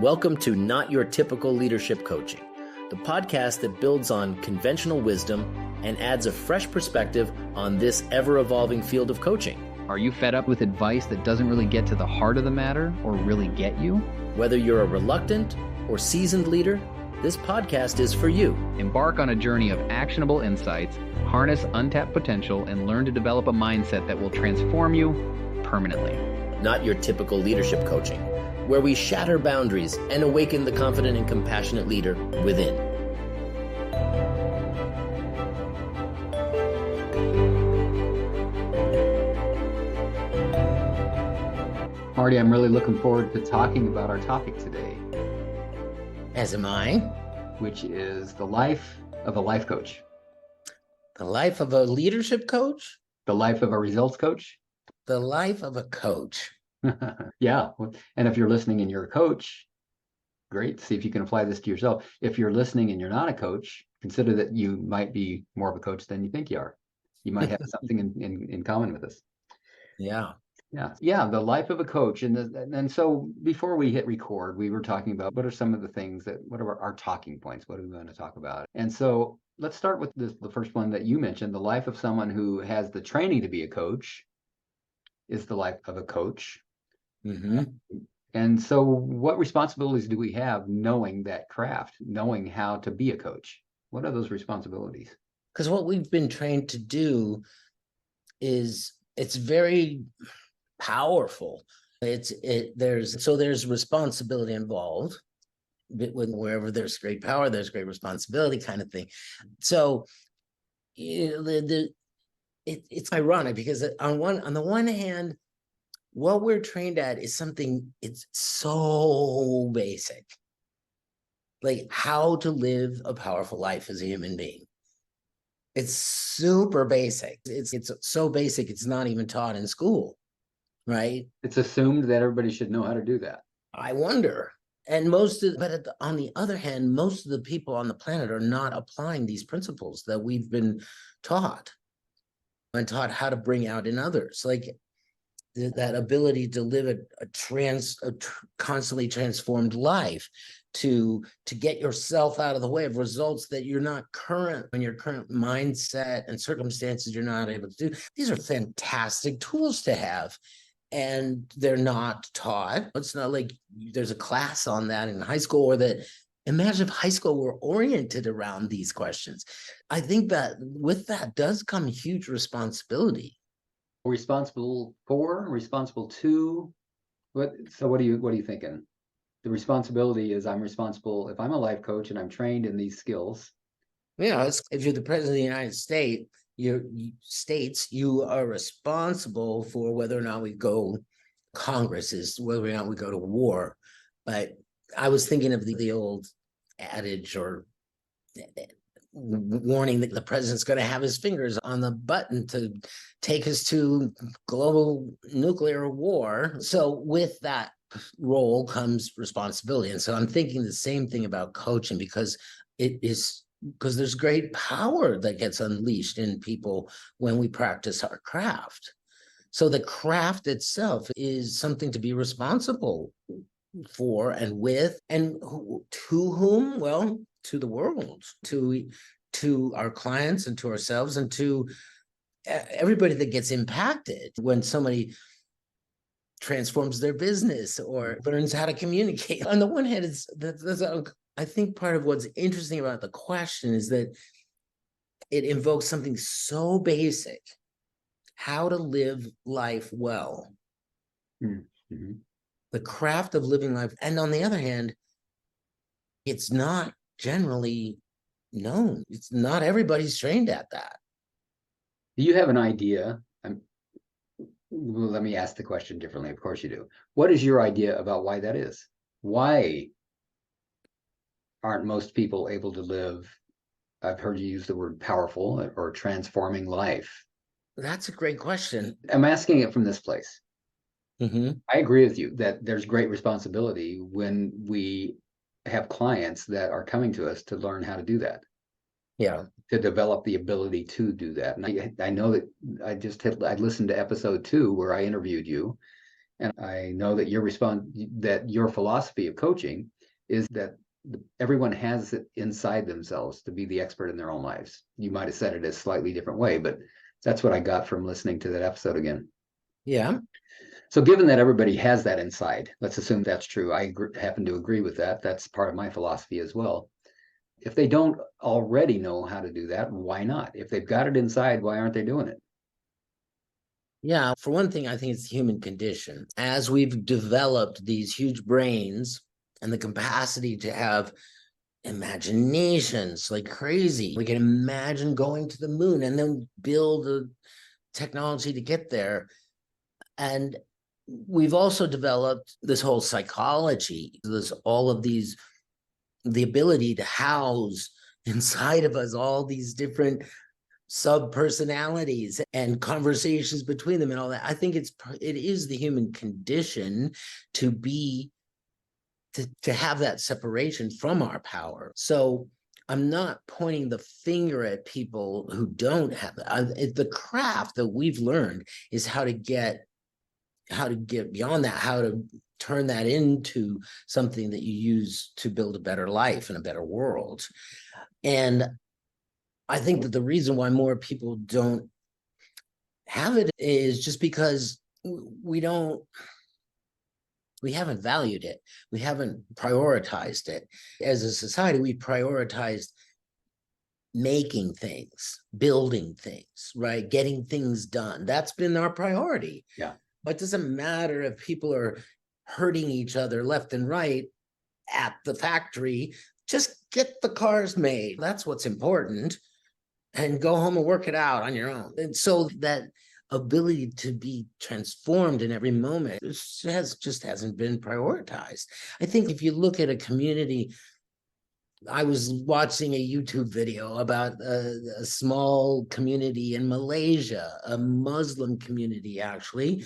Welcome to Not Your Typical Leadership Coaching, the podcast that builds on conventional wisdom and adds a fresh perspective on this ever-evolving field of coaching. Are you fed up with advice that doesn't really get to the heart of the matter or really get you? Whether you're a reluctant or seasoned leader, this podcast is for you. Embark on a journey of actionable insights, harness untapped potential, and learn to develop a mindset that will transform you permanently. Not Your Typical Leadership Coaching, where we shatter boundaries and awaken the confident and compassionate leader within. Marty, I'm really looking forward to talking about our topic today, As am I. which is the life of a life coach, The life of a leadership coach, the life of a results coach. the life of a coach. Yeah. And if you're listening and you're a coach, great. See if you can apply this to yourself. If you're listening and you're not a coach, consider that you might be more of a coach than you think you are. You might have something in common with us. Yeah. Yeah. The life of a coach. And so before we hit record, we were talking about what are some of the things what are our talking points? What do we want to talk about? And so let's start with the first one that you mentioned. The life of someone who has the training to be a coach is the life of a coach. Mm-hmm. And so what responsibilities do we have knowing that craft, knowing how to be a coach? What are those responsibilities? Because what we've been trained to do is it's very powerful. There's responsibility involved. Wherever there's great power, there's great responsibility, kind of thing. So it's ironic because on the one hand, what we're trained at is something, it's so basic, like how to live a powerful life as a human being. It's super basic. It's so basic, it's not even taught in school, right? It's assumed that everybody should know how to do that. I wonder. And on the other hand, most of the people on the planet are not applying these principles that we've been taught and taught how to bring out in others. Like that ability to live a constantly transformed life, to get yourself out of the way of results that you're not in your current mindset and circumstances you're not able to do. These are fantastic tools to have, and they're not taught. It's not like there's a class on that in high school, or that. Imagine if high school were oriented around these questions. I think that with that does come huge responsibility. Responsible to what are you thinking? The responsibility is I'm responsible if I'm a life coach and I'm trained in these skills. Yeah, if you're the president of the United States, you are responsible for whether or not we go whether or not we go to war. But I was thinking of the old adage or warning that the president's going to have his fingers on the button to take us to global nuclear war. So with that role comes responsibility. And so I'm thinking the same thing about coaching, because there's great power that gets unleashed in people when we practice our craft. So the craft itself is something to be responsible for and with, and to whom? Well, to the world, to our clients and to ourselves and to everybody that gets impacted when somebody transforms their business or learns how to communicate. On the one hand, I think part of what's interesting about the question is that it invokes something so basic, how to live life well. Mm-hmm. The craft of living life. And on the other hand, it's not generally known. It's not everybody's trained at that. Do you have an idea? Well, let me ask the question differently. Of course you do. What is your idea about why that is? Why aren't most people able to live, I've heard you use the word powerful or transforming life? That's a great question. I'm asking it from this place. Mm-hmm. I agree with you that there's great responsibility when we have clients that are coming to us to learn how to do that. Yeah. To develop the ability to do that. And I know that I listened to episode 2 where I interviewed you, And I know that your philosophy of coaching is that everyone has it inside themselves to be the expert in their own lives. You might have said it a slightly different way, but that's what I got from listening to that episode again. Yeah. So given that everybody has that inside, let's assume that's true. Happen to agree with that. That's part of my philosophy as well. If they don't already know how to do that, why not? If they've got it inside, why aren't they doing it? Yeah. For one thing, I think it's the human condition. As we've developed these huge brains and the capacity to have imaginations like crazy, we can imagine going to the moon and then build a technology to get there. And we've also developed this whole psychology, there's all of these, the ability to house inside of us all these different sub personalities and conversations between them and all that. I think it is the human condition to be to have that separation from our power. So I'm not pointing the finger at people who don't have that. The craft that we've learned is how to get beyond that, how to turn that into something that you use to build a better life and a better world. And I think that the reason why more people don't have it is just because we haven't valued it. We haven't prioritized it. As a society, we prioritized making things, building things, right? Getting things done. That's been our priority. Yeah. But it doesn't matter if people are hurting each other left and right at the factory. Just get the cars made. That's what's important. And go home and work it out on your own. And so that ability to be transformed in every moment just hasn't been prioritized. I think if you look at a community, I was watching a YouTube video about a small community in Malaysia, a Muslim community actually,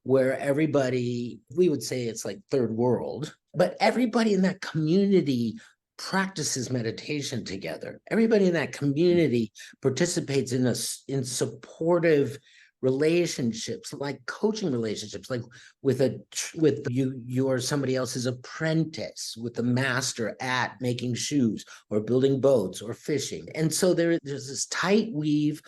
where everybody, we would say it's like third world, but everybody in that community practices meditation together. Everybody in that community participates in supportive relationships, like coaching relationships, like with you or somebody else's apprentice, with the master at making shoes or building boats or fishing. And so there's this tight weave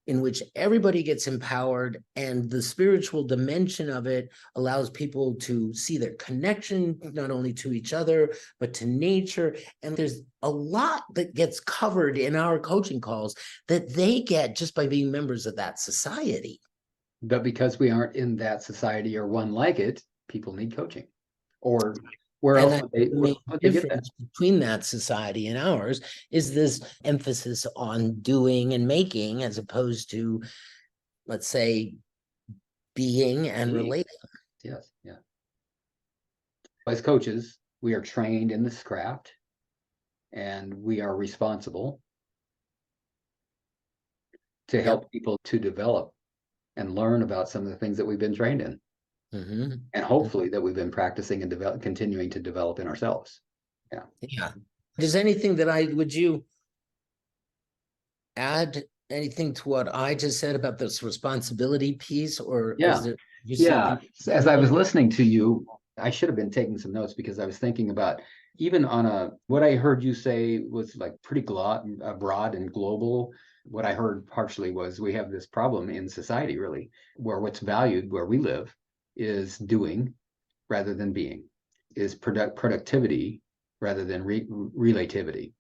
in which everybody gets empowered, and the spiritual dimension of it allows people to see their connection not only to each other but to nature. And there's a lot that gets covered in our coaching calls that they get just by being members of that society. But because we aren't in that society or one like it, people need coaching. Or where And else would the they get that? difference between that society and ours is this emphasis on doing and making, as opposed to, let's say, being and relating. Yes, yeah. As coaches, we are trained in this craft, and we are responsible to help people to develop and learn about some of the things that we've been trained in. Mm-hmm. And hopefully that we've been practicing and continuing to develop in ourselves. Yeah. Yeah. Does would you add anything to what I just said about this responsibility piece, or Yeah. As I was listening to you, I should have been taking some notes, because I was thinking about, even on what I heard you say was like pretty broad and global. What I heard partially was, we have this problem in society, really, where what's valued where we live is doing rather than being, is productivity rather than relativity.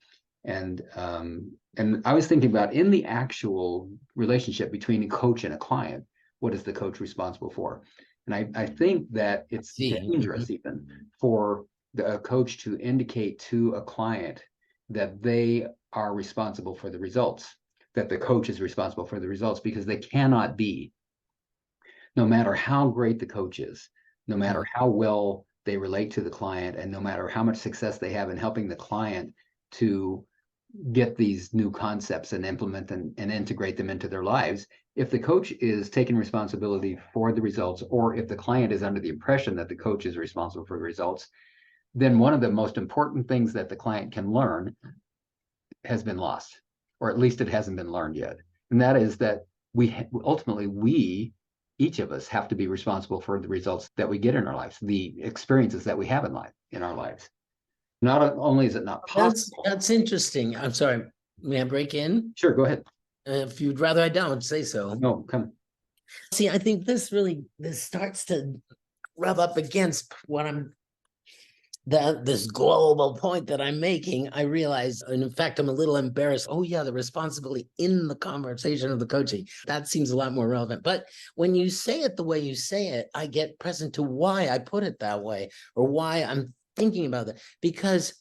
And I was thinking about, in the actual relationship between a coach and a client, what is the coach responsible for? And I think that it's dangerous even for the coach to indicate to a client that they are responsible for the results, that the coach is responsible for the results, because they cannot be. No matter how great the coach is, no matter how well they relate to the client, and no matter how much success they have in helping the client to get these new concepts and implement and integrate them into their lives, if the coach is taking responsibility for the results, or if the client is under the impression that the coach is responsible for the results, then one of the most important things that the client can learn has been lost, or at least it hasn't been learned yet. And that is that we each of us have to be responsible for the results that we get in our lives, the experiences that we have in our lives. Not only is it not possible. That's interesting. I'm sorry. May I break in? Sure, go ahead. If you'd rather I don't, say so. No, come. See, I think this starts to rub up against what this global point that I'm making. I realize, and in fact, I'm a little embarrassed. Oh yeah, the responsibility in the conversation of the coaching. That seems a lot more relevant. But when you say it the way you say it, I get present to why I put it that way, or why I'm thinking about that. Because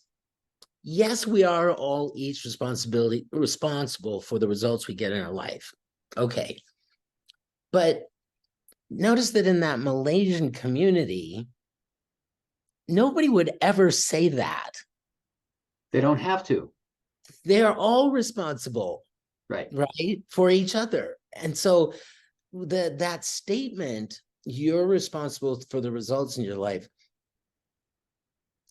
yes, we are all each responsible for the results we get in our life. Okay. But notice that in that Malaysian community, nobody would ever say that. They don't have to. They're all responsible, right, for each other. And so that statement, you're responsible for the results in your life,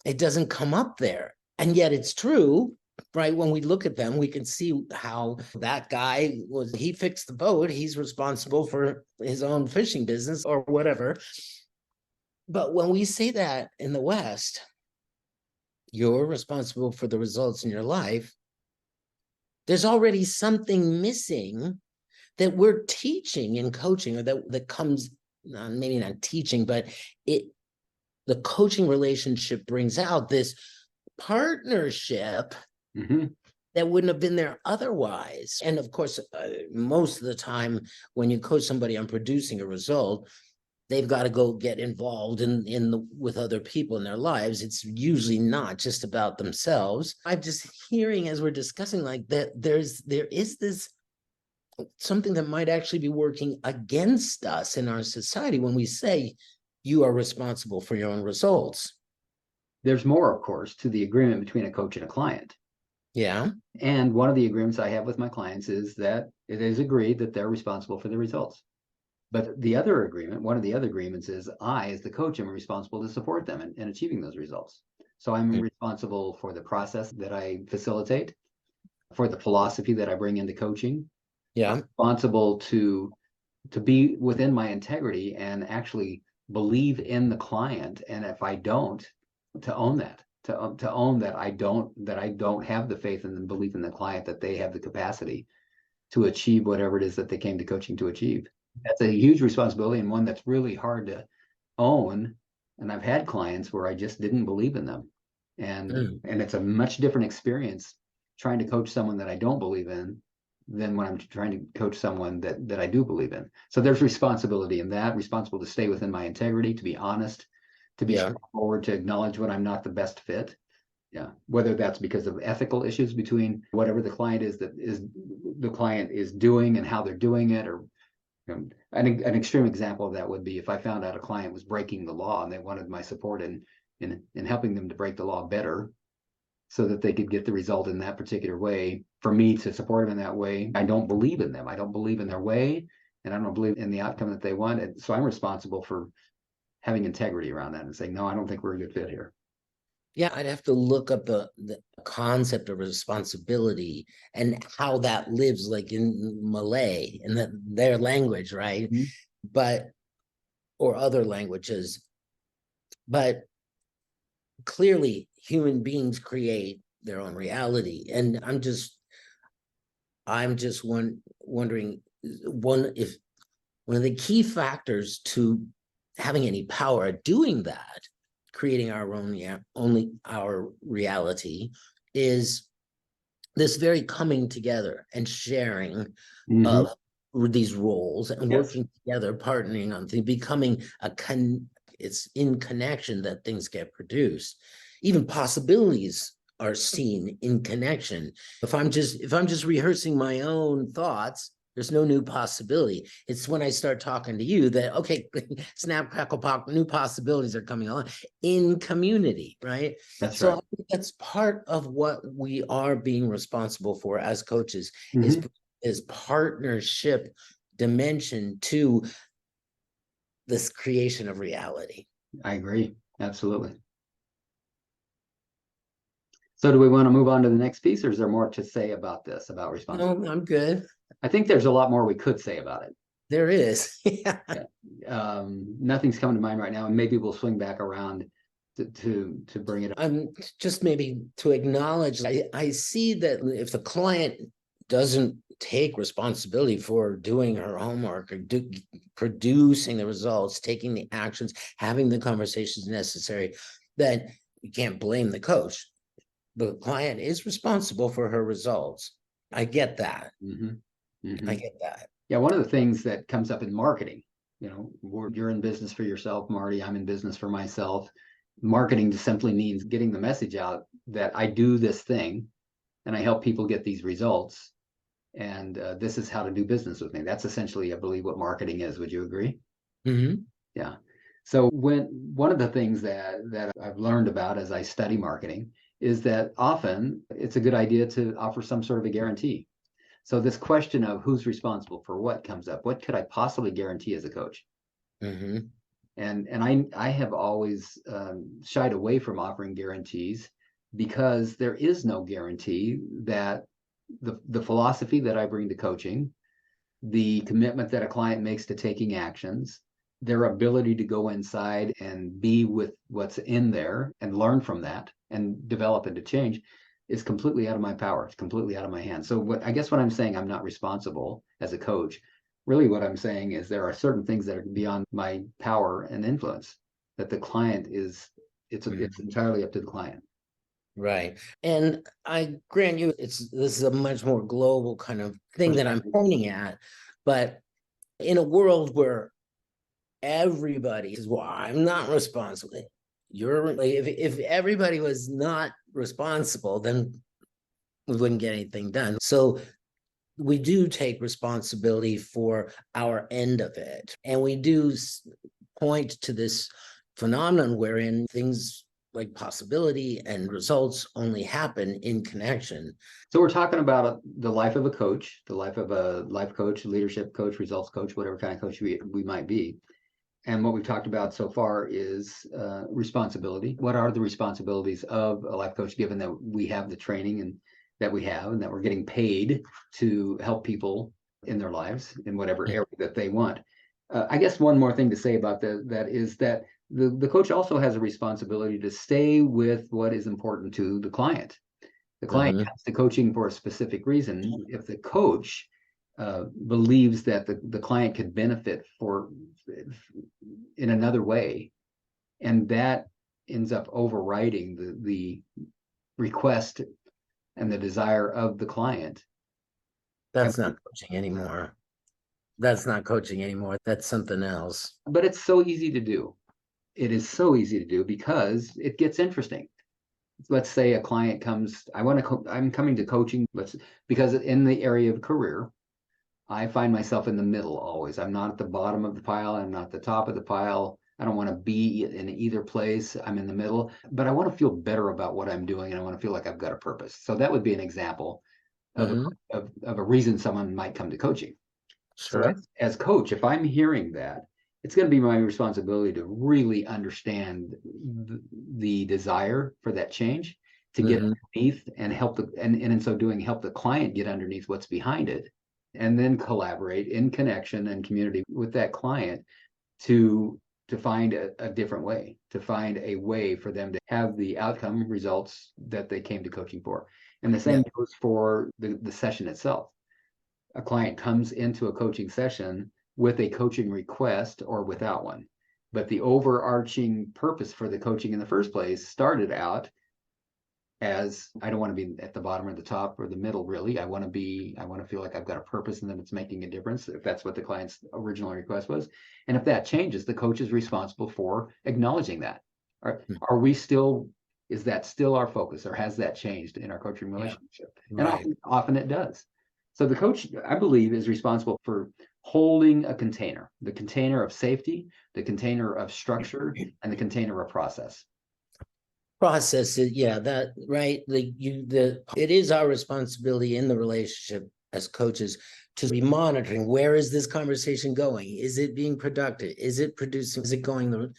it doesn't come up there. And yet it's true, right? When we look at them, we can see how that guy he fixed the boat. He's responsible for his own fishing business or whatever. But when we say that in the West, you're responsible for the results in your life, there's already something missing that we're teaching in coaching, or that comes, maybe not teaching, but the coaching relationship brings out this partnership that wouldn't have been there otherwise. And of course, most of the time when you coach somebody on producing a result, they've got to go get involved with other people in their lives. It's usually not just about themselves. I'm just hearing, as we're discussing like that, there is this something that might actually be working against us in our society when we say you are responsible for your own results. There's more, of course, to the agreement between a coach and a client. Yeah. And one of the agreements I have with my clients is that it is agreed that they're responsible for the results. But the other agreement, one of the other agreements is I, as the coach, am responsible to support them in achieving those results. So I'm responsible for the process that I facilitate, for the philosophy that I bring into coaching. Yeah. I'm responsible to be within my integrity and actually believe in the client. And if I don't, to own that, to own that I don't have the faith and the belief in the client that they have the capacity to achieve whatever it is that they came to coaching to achieve. That's a huge responsibility, and one that's really hard to own. And I've had clients where I just didn't believe in them. And it's a much different experience trying to coach someone that I don't believe in than when I'm trying to coach someone that I do believe in. So there's responsibility in that, responsible to stay within my integrity, to be honest, to be straightforward, to acknowledge when I'm not the best fit. Yeah, whether that's because of ethical issues between whatever the client is doing and how they're doing it, or an extreme example of that would be if I found out a client was breaking the law and they wanted my support in helping them to break the law better so that they could get the result in that particular way. For me to support them in that way, I don't believe in them. I don't believe in their way, and I don't believe in the outcome that they want. And so I'm responsible for having integrity around that and saying, no, I don't think we're a good fit here. Yeah, I'd have to look up the concept of responsibility and how that lives, like in Malay, in their language, right? But, or other languages. But clearly, human beings create their own reality. And I'm just wondering, if one of the key factors to having any power at doing that, creating our own, only our reality, is this very coming together and sharing of these roles and working together, partnering on things, becoming it's in connection that things get produced. Even possibilities are seen in connection. If I'm just rehearsing my own thoughts, there's no new possibility. It's when I start talking to you that, okay, snap, crackle, pop, new possibilities are coming on in community, right? That's so right. I think that's part of what we are being responsible for as coaches, is partnership dimension to this creation of reality. I agree. Absolutely. So do we want to move on to the next piece, or is there more to say about this, about responsibility? No, I'm good. I think there's a lot more we could say about it. There is. Yeah. Nothing's coming to mind right now, and maybe we'll swing back around to bring it up. Just maybe to acknowledge, I see that if the client doesn't take responsibility for doing her homework or producing the results, taking the actions, having the conversations necessary, then you can't blame the coach. The client is responsible for her results. I get that. I get that. Yeah, one of the things that comes up in marketing, you're in business for yourself, Marty, I'm in business for myself. Marketing just simply means getting the message out that I do this thing and I help people get these results. And this is how to do business with me. That's essentially, I believe, what marketing is. Would you agree? Yeah. So one of the things that I've learned about as I study marketing is that often it's a good idea to offer some sort of a guarantee. So this question of who's responsible for what comes up. What could I possibly guarantee as a coach? And I have always shied away from offering guarantees because there is no guarantee that the philosophy that I bring to coaching, the commitment that a client makes to taking actions, their ability to go inside and be with what's in there and learn from that and develop into change is completely out of my power. It's completely out of my hands. So I guess what I'm saying, I'm not responsible as a coach. Really what I'm saying is there are certain things that are beyond my power and influence that the client it's entirely up to the client. Right. And I grant you, this is a much more global kind of thing that I'm pointing at. But in a world where everybody says, well, I'm not responsible. If everybody was not responsible, then we wouldn't get anything done. So we do take responsibility for our end of it. And we do point to this phenomenon wherein things like possibility and results only happen in connection. So we're talking about the life of a coach, the life of a life coach, leadership coach, results coach, whatever kind of coach we might be. And what we've talked about so far is responsibility. What are the responsibilities of a life coach, given that we have the training and that we have, and that we're getting paid to help people in their lives in whatever area that they want? I guess one more thing to say about that is that the coach also has a responsibility to stay with what is important to the client. The client comes to coaching for a specific reason. If the coach believes that the client could benefit in another way, and that ends up overriding the request and the desire of the client. That's not coaching anymore. That's not coaching anymore. That's something else. But it's so easy to do. It is so easy to do because it gets interesting. Let's say a client comes, I'm coming to coaching, because in the area of career, I find myself in the middle always. I'm not at the bottom of the pile. I'm not at the top of the pile. I don't want to be in either place. I'm in the middle, but I want to feel better about what I'm doing, and I want to feel like I've got a purpose. So that would be an example of a reason someone might come to coaching. Sure. So as coach, if I'm hearing that, it's going to be my responsibility to really understand the desire for that change, to get underneath and help and in so doing, help the client get underneath what's behind it, and then collaborate in connection and community with that client to find a different way, to find a way for them to have the outcome results that they came to coaching for. And the same goes for the session itself. A client comes into a coaching session with a coaching request or without one. But the overarching purpose for the coaching in the first place started out as, I don't want to be at the bottom or the top or the middle, really. I want to feel like I've got a purpose and that it's making a difference, if that's what the client's original request was. And if that changes, the coach is responsible for acknowledging that. Is that still our focus, or has that changed in our coaching relationship? Right. And often it does. So the coach, I believe, is responsible for holding a container, the container of safety, the container of structure, and the container of process. Process it, that right. It is our responsibility in the relationship as coaches to be monitoring, where is this conversation going? Is it being productive? Is it producing? Is it going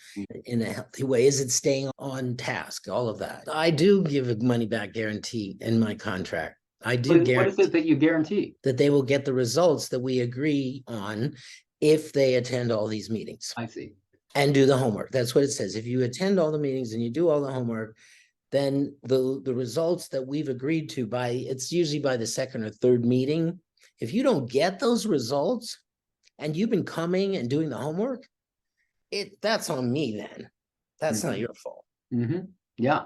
in a healthy way? Is it staying on task? All of that. I do give a money back guarantee in my contract. I do guarantee. What is it that you guarantee? That they will get the results that we agree on if they attend all these meetings I see. and do the homework. That's what it says. If you attend all the meetings and you do all the homework, then the results that we've agreed to by, it's usually by the second or third meeting. If you don't get those results and you've been coming and doing the homework, that's on me then. That's not your fault. Yeah.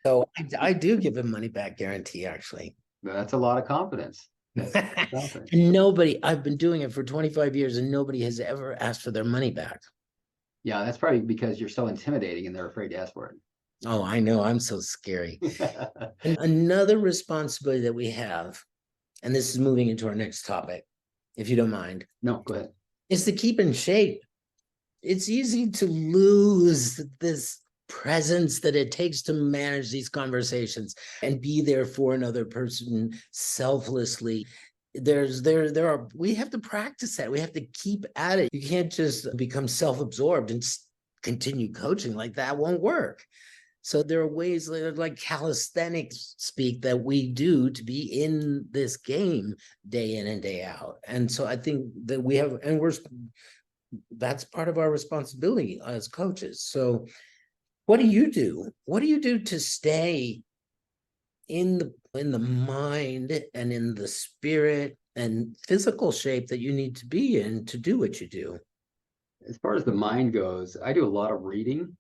So I do give a money back guarantee, actually. That's a lot of confidence. Nobody, I've been doing it for 25 years and nobody has ever asked for their money back. Yeah, that's probably because you're so intimidating and they're afraid to ask for it. Oh, I know, I'm so scary. And another responsibility that we have, and this is moving into our next topic, if you don't mind. No, go ahead. Is to keep in shape. It's easy to lose this presence that it takes to manage these conversations and be there for another person selflessly. We have to practice that. We have to keep at it. You can't just become self-absorbed and continue coaching. Like, that won't work. So there are ways like calisthenics speak that we do to be in this game day in and day out. And so I think that we have, and that's part of our responsibility as coaches. So what do you do? What do you do to stay in the mind and in the spirit and physical shape that you need to be in to do what you do? As far as the mind goes, I do a lot of reading,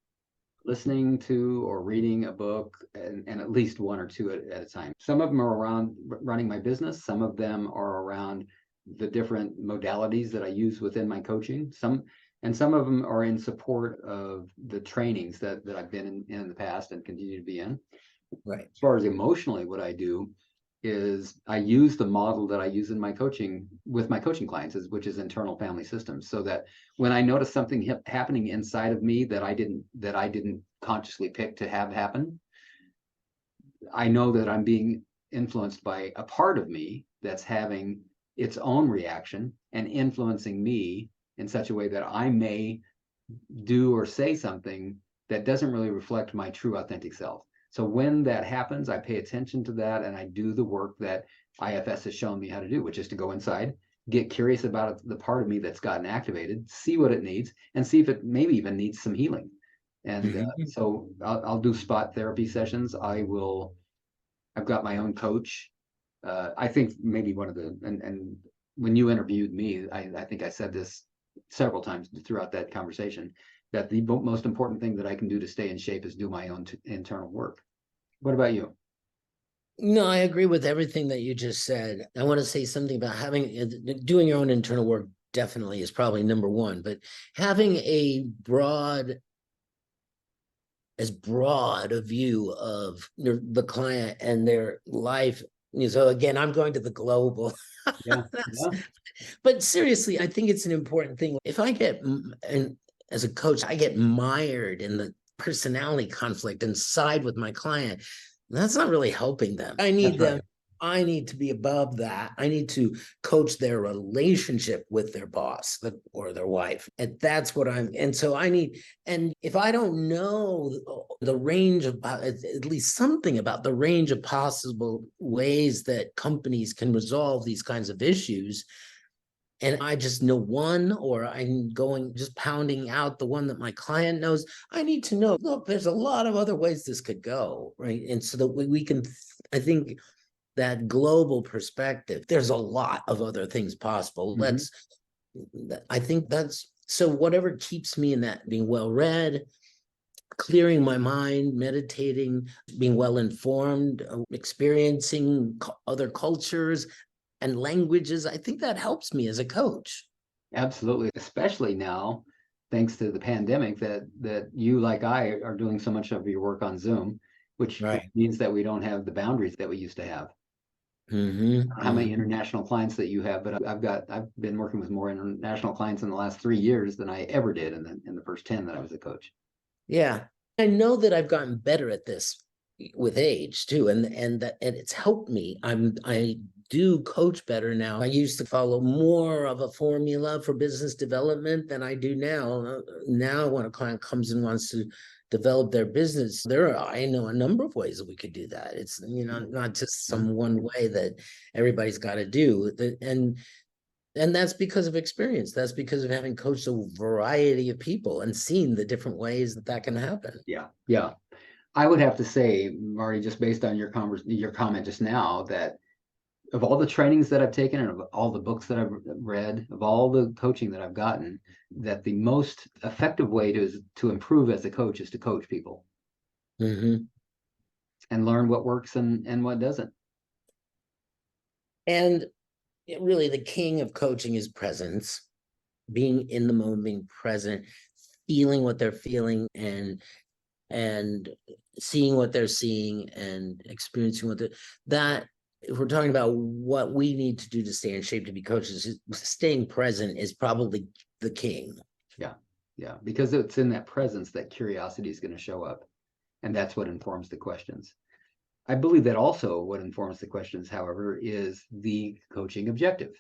listening to or reading a book, and at least one or two at a time. Some of them are around running my business. Some of them are around the different modalities that I use within my coaching. Some of them are in support of the trainings that I've been in the past and continue to be in. Right. As far as emotionally, what I do is I use the model that I use in my coaching with my coaching clients, which is internal family systems, so that when I notice something happening inside of me that I didn't consciously pick to have happen, I know that I'm being influenced by a part of me that's having its own reaction and influencing me in such a way that I may do or say something that doesn't really reflect my true authentic self. So when that happens, I pay attention to that and I do the work that IFS has shown me how to do, which is to go inside, get curious about the part of me that's gotten activated, see what it needs, and see if it maybe even needs some healing. And so I'll do spot therapy sessions. I've got my own coach. I think maybe one of the, and when you interviewed me, I think I said this several times throughout that conversation, that the most important thing that I can do to stay in shape is do my own internal work. What about you? No, I agree with everything that you just said. I want to say something about doing your own internal work definitely is probably number one, but having as broad a view of the client and their life. So again, I'm going to the global. Yeah. But seriously, I think it's an important thing. If I and as a coach, I get mired in the personality conflict and side with my client, that's not really helping them. I need them. Right. I need to be above that. I need to coach their relationship with their boss or their wife. And that's what and so and if I don't know the range of, at least something about the range of possible ways that companies can resolve these kinds of issues, and I just know one, or I'm just pounding out the one that my client knows, I need to know, look, there's a lot of other ways this could go, right? And so that we can, I think, that global perspective, there's a lot of other things possible. I think so whatever keeps me in that, being well-read, clearing my mind, meditating, being well-informed, experiencing other cultures and languages, I think that helps me as a coach. Absolutely, especially now, thanks to the pandemic, that you, like I, are doing so much of your work on Zoom, which means that we don't have the boundaries that we used to have. How many international clients that you have, but I've been working with more international clients in the last 3 years than I ever did in the first 10 that I was a coach. Yeah, I know that I've gotten better at this with age too, and it's helped me. I do coach better now. I used to follow more of a formula for business development than I do now. Now, when a client comes and wants to develop their business, I know a number of ways that we could do that. It's not just some one way that everybody's got to do. And And that's because of experience. That's because of having coached a variety of people and seen the different ways that that can happen. Yeah. Yeah. I would have to say, Marty, just based on your comment just now, that of all the trainings that I've taken and of all the books that I've read, of all the coaching that I've gotten, that the most effective way to improve as a coach is to coach people Mm-hmm. and learn what works and what doesn't. And really, the king of coaching is presence, being in the moment, being present, feeling what they're feeling, and seeing what they're seeing, and experiencing what that. If we're talking about what we need to do to stay in shape to be coaches, staying present is probably the king. Yeah. Yeah. Because it's in that presence that curiosity is going to show up. And that's what informs the questions. I believe that also what informs the questions, however, is the coaching objective.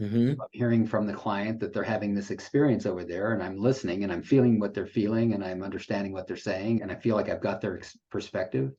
Mm-hmm. I'm hearing from the client that they're having this experience over there, and I'm listening and I'm feeling what they're feeling and I'm understanding what they're saying. And I feel like I've got their perspective.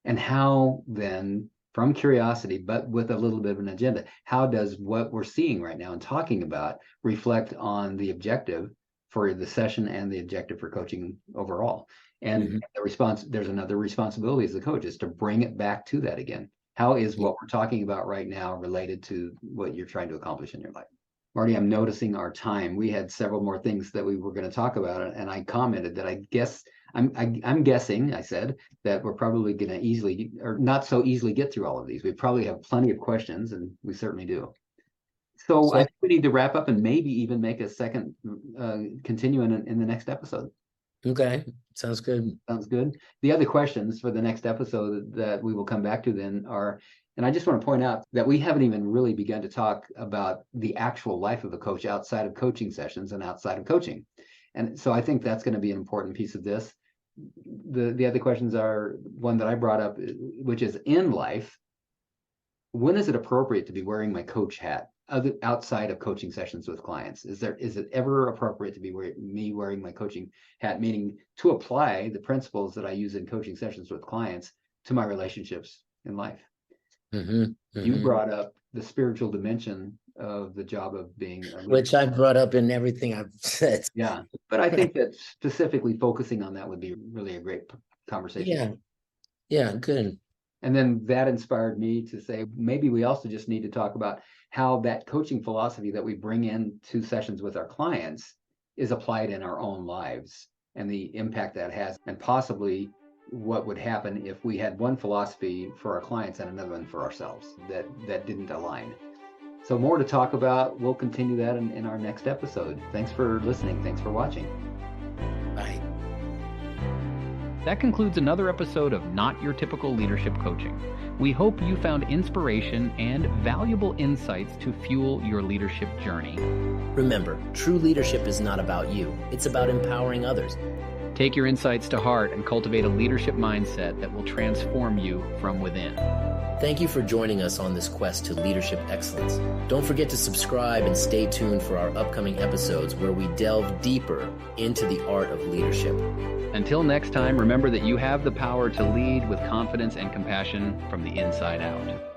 And how then, from curiosity, but with a little bit of an agenda, how does what we're seeing right now and talking about reflect on the objective for the session and the objective for coaching overall? And there's another responsibility as a coach is to bring it back to that again. How is what we're talking about right now related to what you're trying to accomplish in your life? Marty, I'm noticing our time. We had several more things that we were going to talk about, and I commented that I guess I'm guessing, I said, that we're probably going to easily or not so easily get through all of these. We probably have plenty of questions, and we certainly do. So I think we need to wrap up and maybe even make a second continue in the next episode. Okay, sounds good. Sounds good. The other questions for the next episode that we will come back to then are, and I just want to point out that we haven't even really begun to talk about the actual life of a coach outside of coaching sessions and outside of coaching. And so I think that's going to be an important piece of this. The other questions are one that I brought up, which is in life, when is it appropriate to be wearing my coach hat outside of coaching sessions with clients? Is it ever appropriate to be wearing my coaching hat, meaning to apply the principles that I use in coaching sessions with clients to my relationships in life? You brought up the spiritual dimension of the job of being a leader, which I brought up in everything I've said. Yeah, but I think that specifically focusing on that would be really a great conversation. Yeah, good. And then that inspired me to say, maybe we also just need to talk about how that coaching philosophy that we bring into sessions with our clients is applied in our own lives and the impact that has, and possibly what would happen if we had one philosophy for our clients and another one for ourselves that didn't align. So more to talk about. We'll continue that in our next episode. Thanks for listening. Thanks for watching. Bye. That concludes another episode of Not Your Typical Leadership Coaching. We hope you found inspiration and valuable insights to fuel your leadership journey. Remember, true leadership is not about you. It's about empowering others. Take your insights to heart and cultivate a leadership mindset that will transform you from within. Thank you for joining us on this quest to leadership excellence. Don't forget to subscribe and stay tuned for our upcoming episodes where we delve deeper into the art of leadership. Until next time, remember that you have the power to lead with confidence and compassion from the inside out.